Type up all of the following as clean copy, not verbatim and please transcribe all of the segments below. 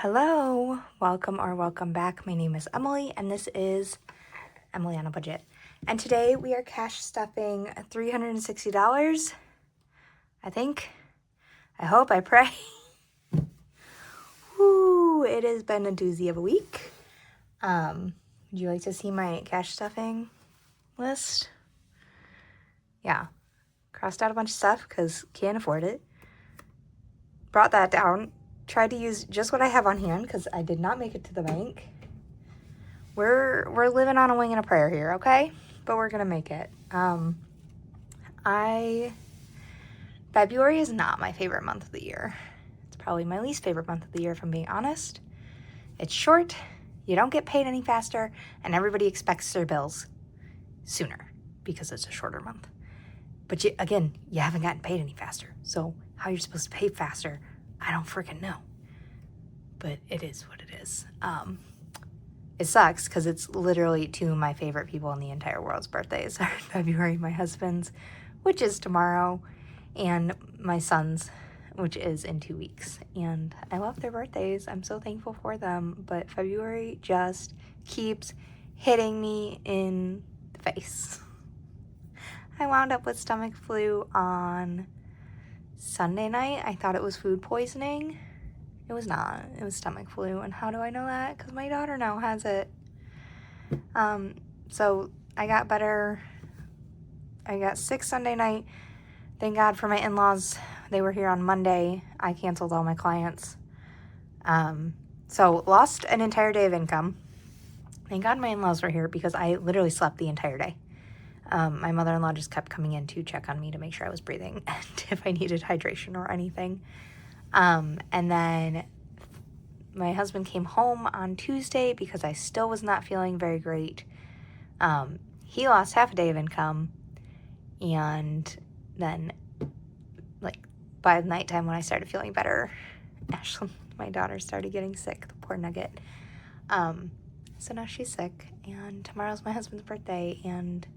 Hello. Welcome back. My name is Emily, and this is Emily on a Budget. And today we are cash stuffing $360, I think. I hope, I pray. Woo, it has been a doozy of a week. Would you like to see my cash stuffing list? Yeah. Crossed out a bunch of stuff because can't afford it. Brought that down. Tried to use just what I have on hand because I did not make it to the bank. We're living on a wing and a prayer here, okay? But we're gonna make it. February is not my favorite month of the year. It's probably my least favorite month of the year, if I'm being honest. It's short, you don't get paid any faster, and everybody expects their bills sooner because it's a shorter month. But you haven't gotten paid any faster. So how you're supposed to pay faster, I don't freaking know. But it is what it is. It sucks because it's literally two of my favorite people in the entire world's birthdays are in February. My husband's, which is tomorrow, and my son's, which is in 2 weeks. And I love their birthdays. I'm so thankful for them. But February just keeps hitting me in the face. I wound up with stomach flu on Sunday night. I thought it was food poisoning. It was not. It was stomach flu. And how do I know that? Because my daughter now has it. So I got better. I got sick Sunday night. Thank God for my in-laws. They were here on Monday. I canceled all my clients. So lost an entire day of income. Thank God my in-laws were here because I literally slept the entire day. My mother-in-law just kept coming in to check on me to make sure I was breathing and if I needed hydration or anything. And then my husband came home on Tuesday because I still was not feeling very great. He lost half a day of income. And then, by nighttime when I started feeling better, Ashley, my daughter, started getting sick, the poor nugget. So now she's sick, and tomorrow's my husband's birthday, and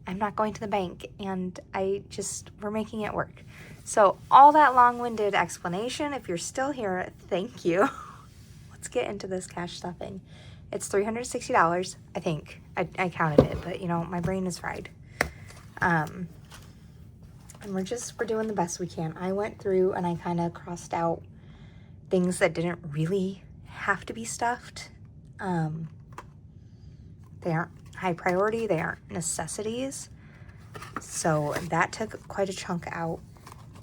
I'm not going to the bank, and we're making it work. So all that long-winded explanation, if you're still here, thank you. Let's get into this cash stuffing. It's $360, I think. I counted it, but my brain is fried. And we're doing the best we can. I went through and I kind of crossed out things that didn't really have to be stuffed. They aren't high priority. They aren't necessities. So that took quite a chunk out.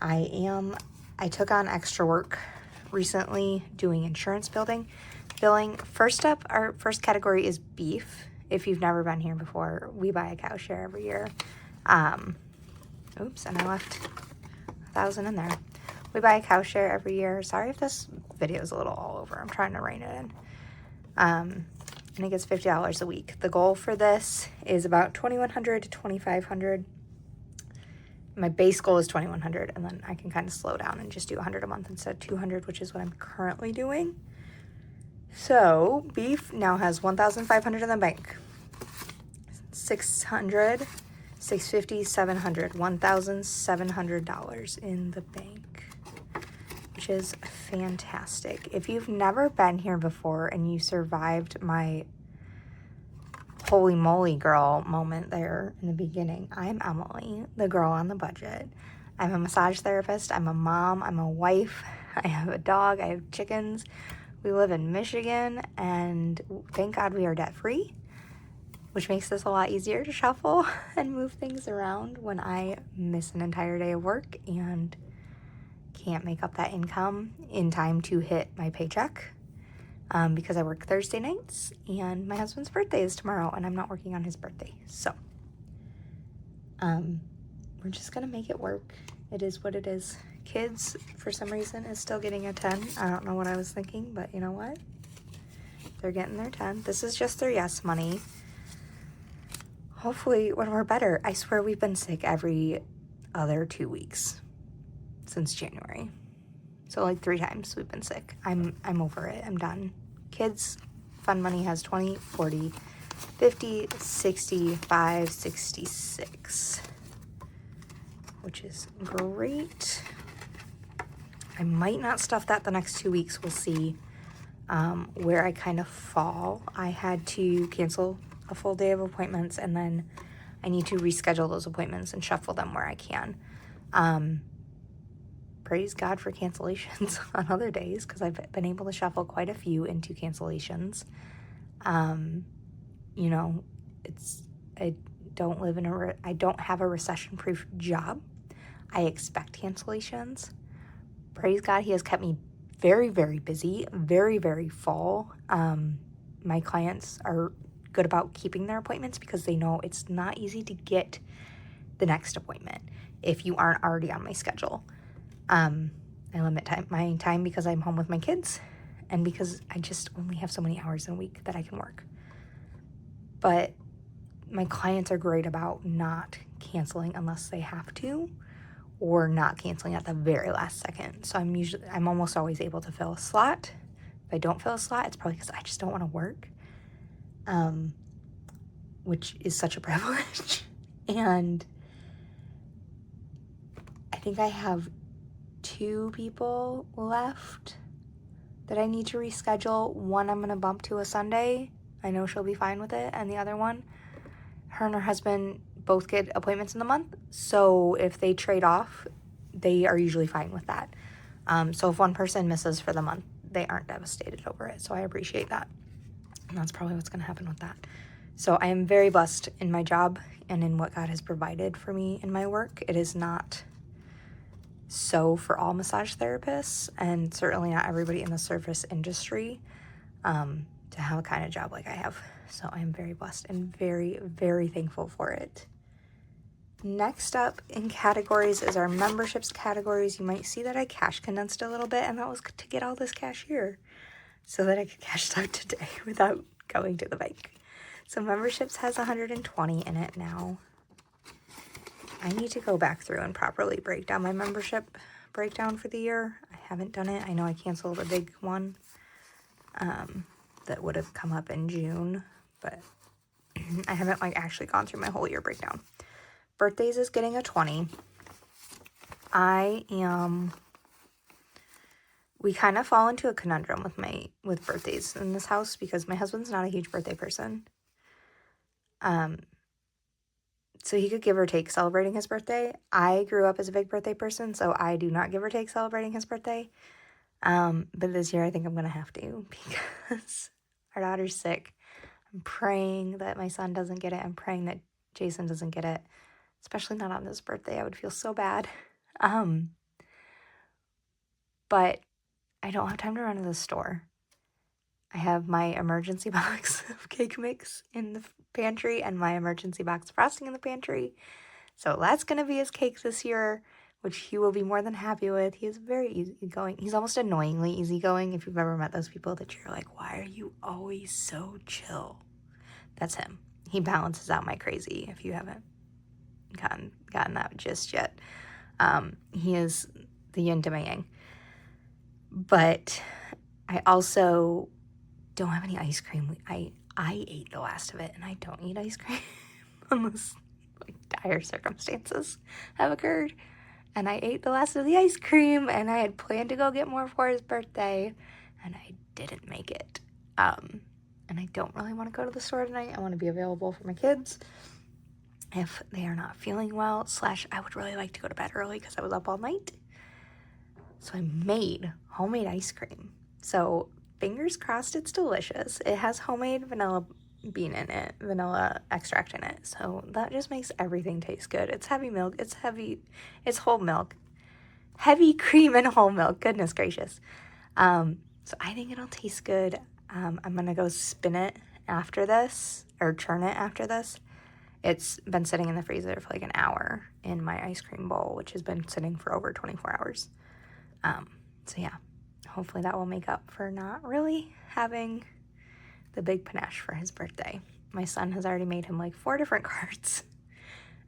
I took on extra work recently doing insurance billing. First up, our first category is beef. If you've never been here before, we buy a cow share every year. Oops, and I left $1,000 in there. We buy a cow share every year. Sorry if this video is a little all over. I'm trying to rein it in. And it gets $50 a week. The goal for this is about $2,100 to $2,500. My base goal is $2,100, and then I can kind of slow down and just do $100 a month instead of $200, which is what I'm currently doing. So beef now has $1,500 in the bank. $600, $650, $700, $1,700 in the bank, which is fantastic. If you've never been here before and you survived my holy moly girl moment there in the beginning, I'm Emily, the girl on the budget. I'm a massage therapist. I'm a mom. I'm a wife. I have a dog. I have chickens. We live in Michigan, and thank God we are debt-free, which makes this a lot easier to shuffle and move things around when I miss an entire day of work and can't make up that income in time to hit my paycheck. Because I work Thursday nights, and my husband's birthday is tomorrow, and I'm not working on his birthday. So, we're just gonna make it work. It is what it is. Kids, for some reason, is still getting a 10. I don't know what I was thinking, but you know what? They're getting their 10. This is just their yes money. Hopefully, when we're better. I swear we've been sick every other 2 weeks since January. So 3 times we've been sick. I'm over it. I'm done. Kids, fund money has 20, 40, 50, 65, 66, which is great. I might not stuff that the next 2 weeks. We'll see. where I kind of fall. I had to cancel a full day of appointments, and then I need to reschedule those appointments and shuffle them where I can. Praise God for cancellations on other days, because I've been able to shuffle quite a few into cancellations. You know, I don't have a recession-proof job. I expect cancellations. Praise God, He has kept me very, very busy, very, very full. My clients are good about keeping their appointments because they know it's not easy to get the next appointment if you aren't already on my schedule. I limit my time because I'm home with my kids and because I just only have so many hours in a week that I can work. But my clients are great about not canceling unless they have to, or not canceling at the very last second. So I'm almost always able to fill a slot. If I don't fill a slot, it's probably because I just don't want to work, which is such a privilege. And I think I have 2 people left that I need to reschedule. One I'm going to bump to a Sunday. I know she'll be fine with it. And the other one, her and her husband both get appointments in the month. So if they trade off, they are usually fine with that. So if one person misses for the month, they aren't devastated over it. So I appreciate that. And that's probably what's going to happen with that. So I am very blessed in my job and in what God has provided for me in my work. It is not so for all massage therapists, and certainly not everybody in the service industry, to have a kind of job like I have. So I am very blessed and very, very thankful for it. Next up in categories is our memberships categories. You might see that I cash condensed a little bit, and that was to get all this cash here so that I could cash stuff today without going to the bank. So memberships has 120 in it now. I need to go back through and properly break down my membership breakdown for the year. I haven't done it. I know I canceled a big one that would have come up in June, but I haven't actually gone through my whole year breakdown. Birthdays is getting a 20. We kind of fall into a conundrum with birthdays in this house because my husband's not a huge birthday person. So he could give or take celebrating his birthday. I grew up as a big birthday person, so I do not give or take celebrating his birthday. But this year I think I'm going to have to because our daughter's sick. I'm praying that my son doesn't get it. I'm praying that Jason doesn't get it, especially not on his birthday. I would feel so bad. But I don't have time to run to the store. I have my emergency box of cake mix in the pantry and my emergency box of frosting in the pantry. So that's going to be his cake this year, which he will be more than happy with. He is very easygoing. He's almost annoyingly easygoing. If you've ever met those people that you're like, why are you always so chill? That's him. He balances out my crazy if you haven't gotten that just yet. He is the yin to my yang. But I also don't have any ice cream. I ate the last of it, and I don't eat ice cream unless dire circumstances have occurred. And I ate the last of the ice cream, and I had planned to go get more for his birthday, and I didn't make it. And I don't really want to go to the store tonight. I want to be available for my kids if they are not feeling well, / I would really like to go to bed early because I was up all night. So I made homemade ice cream. So fingers crossed it's delicious. It has homemade vanilla bean in it, vanilla extract in it. So that just makes everything taste good. It's heavy milk. It's whole milk. Heavy cream and whole milk. Goodness gracious. So I think it'll taste good. I'm going to go spin it after this, or churn it after this. It's been sitting in the freezer for like an hour in my ice cream bowl, which has been sitting for over 24 hours. So yeah, hopefully that will make up for not really having the big panache for his birthday. My son has already made him like 4 different cards.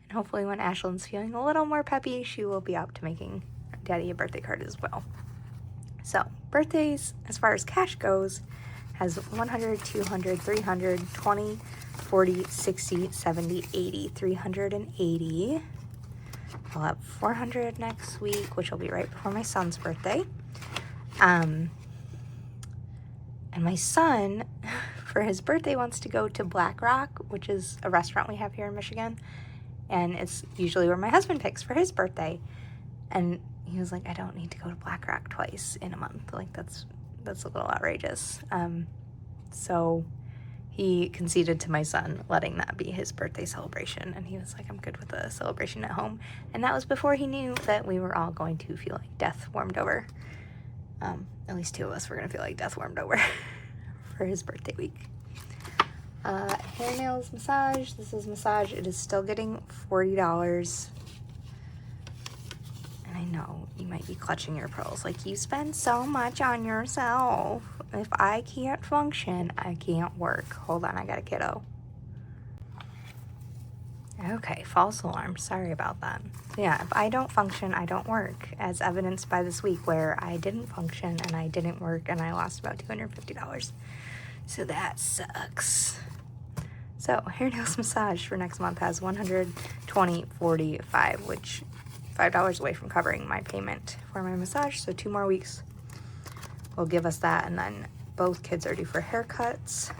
And hopefully when Ashlyn's feeling a little more peppy, she will be up to making Daddy a birthday card as well. So birthdays, as far as cash goes, has 100, 200, 300, 20, 40, 60, 70, 80, 380. I'll have 400 next week, which will be right before my son's birthday. And my son, for his birthday, wants to go to Black Rock, which is a restaurant we have here in Michigan. And it's usually where my husband picks for his birthday. And he was like, I don't need to go to Black Rock twice in a month. Like, that's a little outrageous. So he conceded to my son letting that be his birthday celebration. And he was like, I'm good with the celebration at home. And that was before he knew that we were all going to feel like death warmed over. At least 2 of us were going to feel like death warmed over for his birthday week. Hair, nails, massage. This is massage. It is still getting $40. And I know you might be clutching your pearls. Like, you spend so much on yourself. If I can't function, I can't work. Hold on, I got a kiddo. Okay, false alarm. Sorry about that. Yeah, if I don't function, I don't work, as evidenced by this week where I didn't function and I didn't work and I lost about $250. So that sucks. So, hair, nails, massage for next month has $120.45, which $5 away from covering my payment for my massage. So 2 more weeks will give us that, and then both kids are due for haircuts.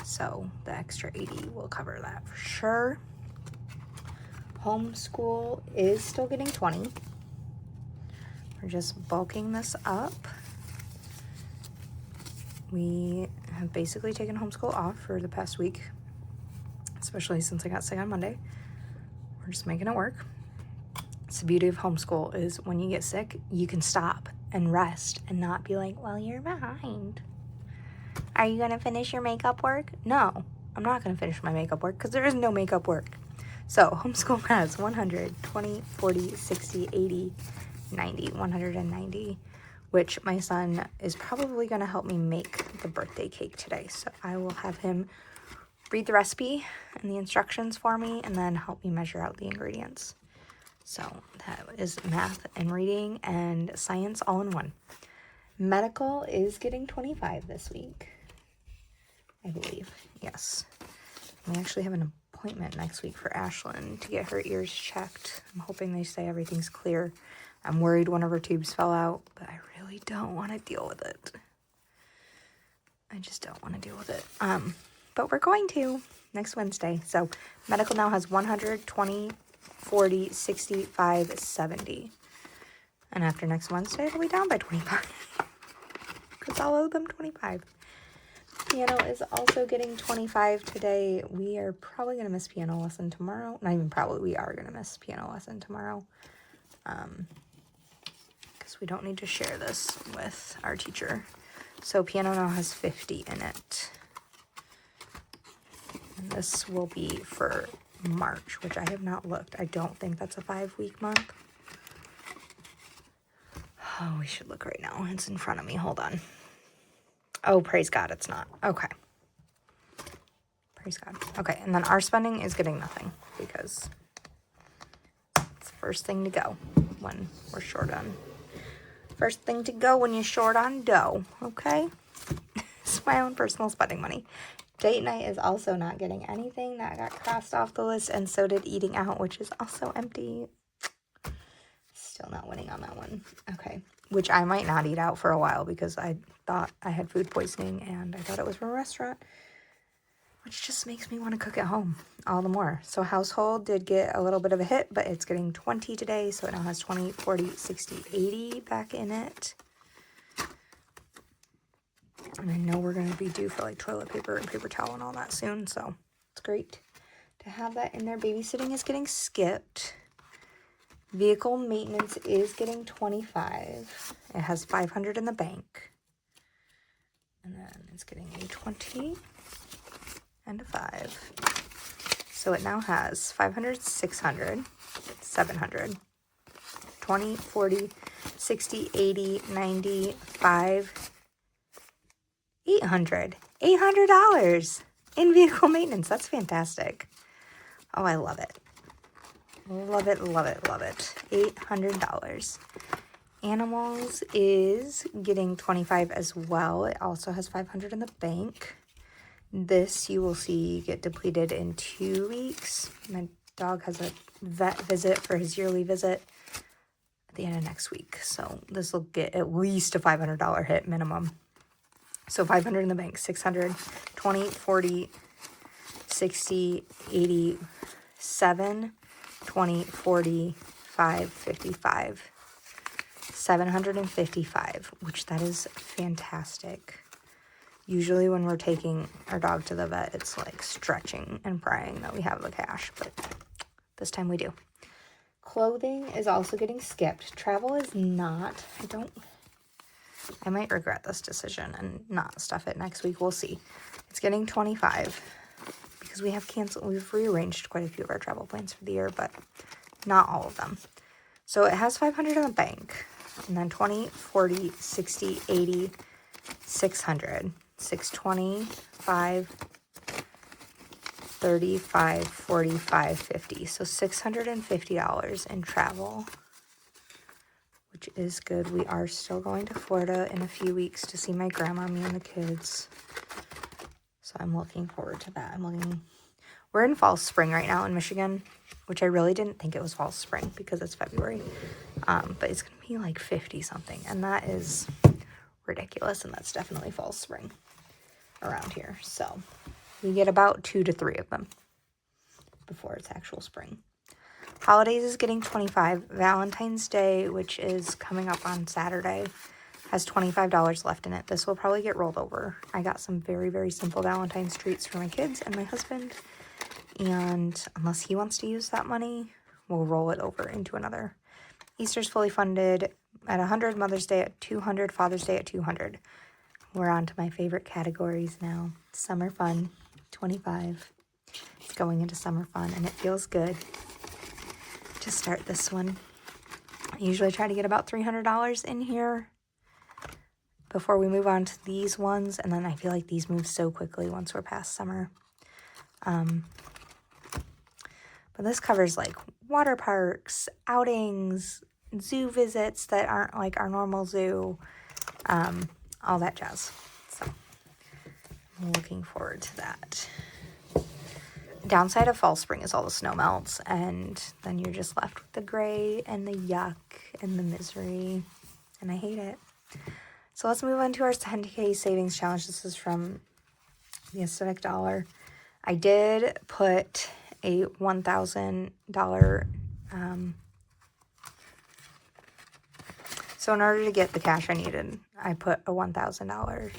So the extra $80 will cover that for sure. Homeschool is still getting $20. We're just bulking this up. We have basically taken homeschool off for the past week, especially since I got sick on Monday. We're just making it work. It's the beauty of homeschool is when you get sick, you can stop and rest and not be like, well, you're behind. Are you going to finish your makeup work? No, I'm not going to finish my makeup work because there is no makeup work. So homeschool has 120, 40, 60, 80, 90, 190, which my son is probably going to help me make the birthday cake today. So I will have him read the recipe and the instructions for me and then help me measure out the ingredients. So that is math and reading and science all in one. Medical is getting $25 this week, I believe. Yes. We actually have an appointment next week for Ashlyn to get her ears checked. I'm hoping they say everything's clear. I'm worried one of her tubes fell out, but I really don't want to deal with it. I just don't want to deal with it. But we're going to next Wednesday. So medical now has 120, 40, 65, 70. And after next Wednesday, it'll be down by 25. Because I'll owe them 25. Piano is also getting 25 today. We are probably going to miss piano lesson tomorrow. Not even probably, we are going to miss piano lesson tomorrow. Because we don't need to share this with our teacher. So piano now has 50 in it. And this will be for March, which I have not looked. I don't think that's a 5-week month. Oh, we should look right now. It's in front of me. Hold on. Oh, praise God, it's not. Okay. Praise God. Okay, and then our spending is getting nothing because it's the first thing to go when we're short on. First thing to go when you're short on dough, okay? It's my own personal spending money. Date night is also not getting anything. That got crossed off the list, and so did eating out, which is also empty. Still not winning on that one. Okay. Which I might not eat out for a while because I thought I had food poisoning and I thought it was from a restaurant. Which just makes me want to cook at home all the more. So household did get a little bit of a hit, but it's getting 20 today. So it now has 20, 40, 60, 80 back in it. And I know we're going to be due for like toilet paper and paper towel and all that soon. So it's great to have that in there. Babysitting is getting skipped. Vehicle maintenance is getting 25. It has 500 in the bank. And then it's getting a 20 and a 5. So it now has 500, 600, 700, 20, 40, 60, 80, 90, 5, 800. $800 in vehicle maintenance. That's fantastic. Oh, I love it. Love it, love it, love it. $800. Animals is getting 25 as well. It also has 500 in the bank. This you will see get depleted in 2 weeks. My dog has a vet visit for his yearly visit at the end of next week. So this will get at least a $500 hit minimum. So 500 in the bank, 600, 20, 40, 60, 80, 7, 20, 40, 5, 55, 755, which that is fantastic. Usually when we're taking our dog to the vet, it's like stretching and praying that we have the cash, but this time we do. Clothing is also getting skipped. Travel is not. I might regret this decision and not stuff it next week. We'll see. It's getting 25 because we've rearranged quite a few of our travel plans for the year, but not all of them. So it has 500 in the bank, and then 20, 40, 60, 80, 600, 620, 5, 35, 45, 50. So $650 in travel, which is good. We are still going to Florida in a few weeks to see my grandma, me and the kids. So I'm looking forward to that. We're in fall spring right now in Michigan, which I really didn't think it was fall spring because it's February. But it's going to be like 50 something, and that is ridiculous, and that's definitely fall spring around here. So we get about 2 to 3 of them before it's actual spring. Holidays is getting 25. Valentine's Day, which is coming up on Saturday, has $25 left in it. This will probably get rolled over. I got some very, very simple Valentine's treats for my kids and my husband. And unless he wants to use that money, we'll roll it over into another. Easter's fully funded at 100, Mother's Day at 200, Father's Day at 200. We're on to my favorite categories now. Summer fun, 25. It's going into summer fun, and it feels good to start this one. I usually try to get about $300 in here before we move on to these ones, and then I feel like these move so quickly once we're past summer. But this covers like water parks, outings, zoo visits that aren't like our normal zoo, all that jazz. So I'm looking forward to that. Downside of fall spring is all the snow melts, and then you're just left with the gray and the yuck and the misery, and I hate it. So let's move on to our 10K savings challenge. This is from the Aesthetic Dollar. I did put a $1,000, so in order to get the cash I needed, I put a $1,000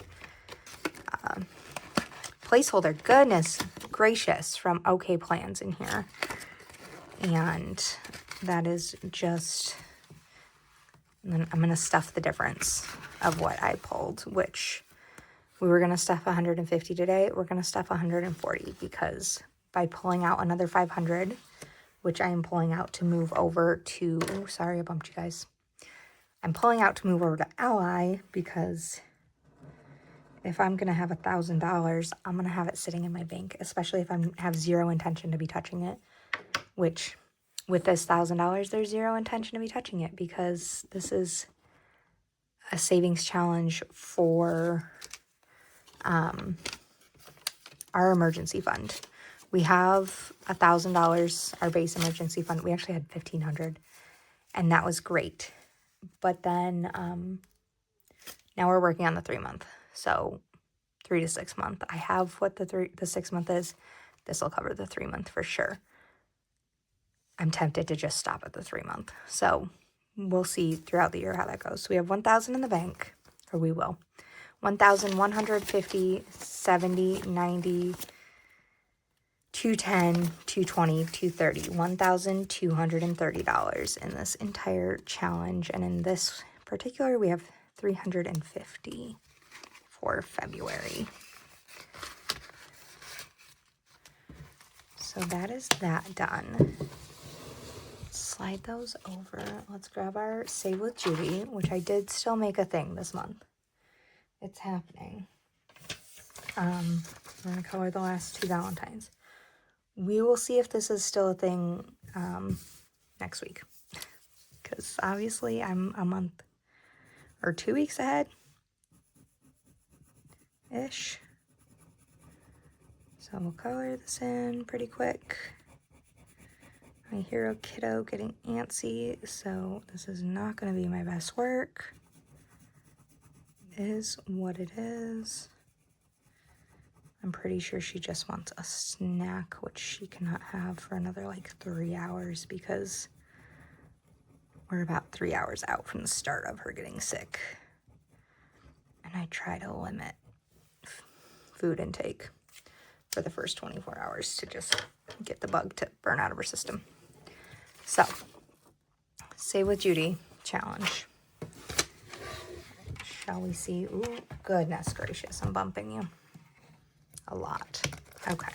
placeholder. Goodness gracious, from OK Plans in here. And that is just, and then I'm going to stuff the difference of what I pulled, which we were going to stuff 150 today. We're going to stuff 140 because by pulling out another 500, which I am pulling out to move over to, oh, sorry, I bumped you guys. I'm pulling out to move over to Ally because if I'm going to have $1,000, I'm going to have it sitting in my bank, especially if I have zero intention to be touching it, which with this $1,000, there's zero intention to be touching it because this is a savings challenge for our emergency fund. We have $1,000, our base emergency fund. We actually had $1,500, and that was great. But then now we're working on the 3-month. So 3 to 6 month. I have what the 6 month is. This will cover the 3-month for sure. I'm tempted to just stop at the 3-month. So we'll see throughout the year how that goes. So we have 1,000 in the bank, or we will. 1,150, 70, 90, 210, 220, 230, $1,230 in this entire challenge. And in this particular, we have 350 for February. So that is that done. Slide those over. Let's grab our Save with Judy, which I did still make a thing this month. It's happening. We're going to color the last 2 Valentines. We will see if this is still a thing next week. Because obviously I'm a month or 2 weeks ahead-ish. So we'll color this in pretty quick. My hero kiddo getting antsy, so this is not going to be my best work. is what it is. I'm pretty sure she just wants a snack, which she cannot have for another like 3 hours because we're about 3 hours out from the start of her getting sick. And I try to limit food intake for the first 24 hours to just get the bug to burn out of her system. So, Save with Judy challenge. Shall we see? Ooh, goodness gracious, I'm bumping you a lot. Okay.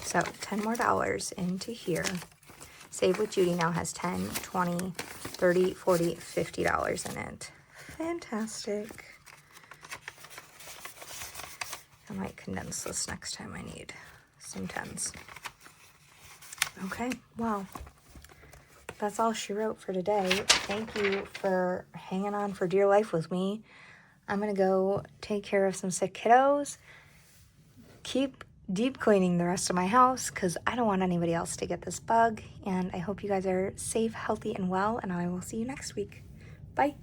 So $10 more into here. Save with Judy now has $10, $20, $30, $40, $50 in it. Fantastic. I might condense this next time I need some 10s. Okay, wow. That's all she wrote for today. Thank you for hanging on for dear life with me. I'm going to go take care of some sick kiddos. Keep deep cleaning the rest of my house because I don't want anybody else to get this bug. And I hope you guys are safe, healthy, and well. And I will see you next week. Bye.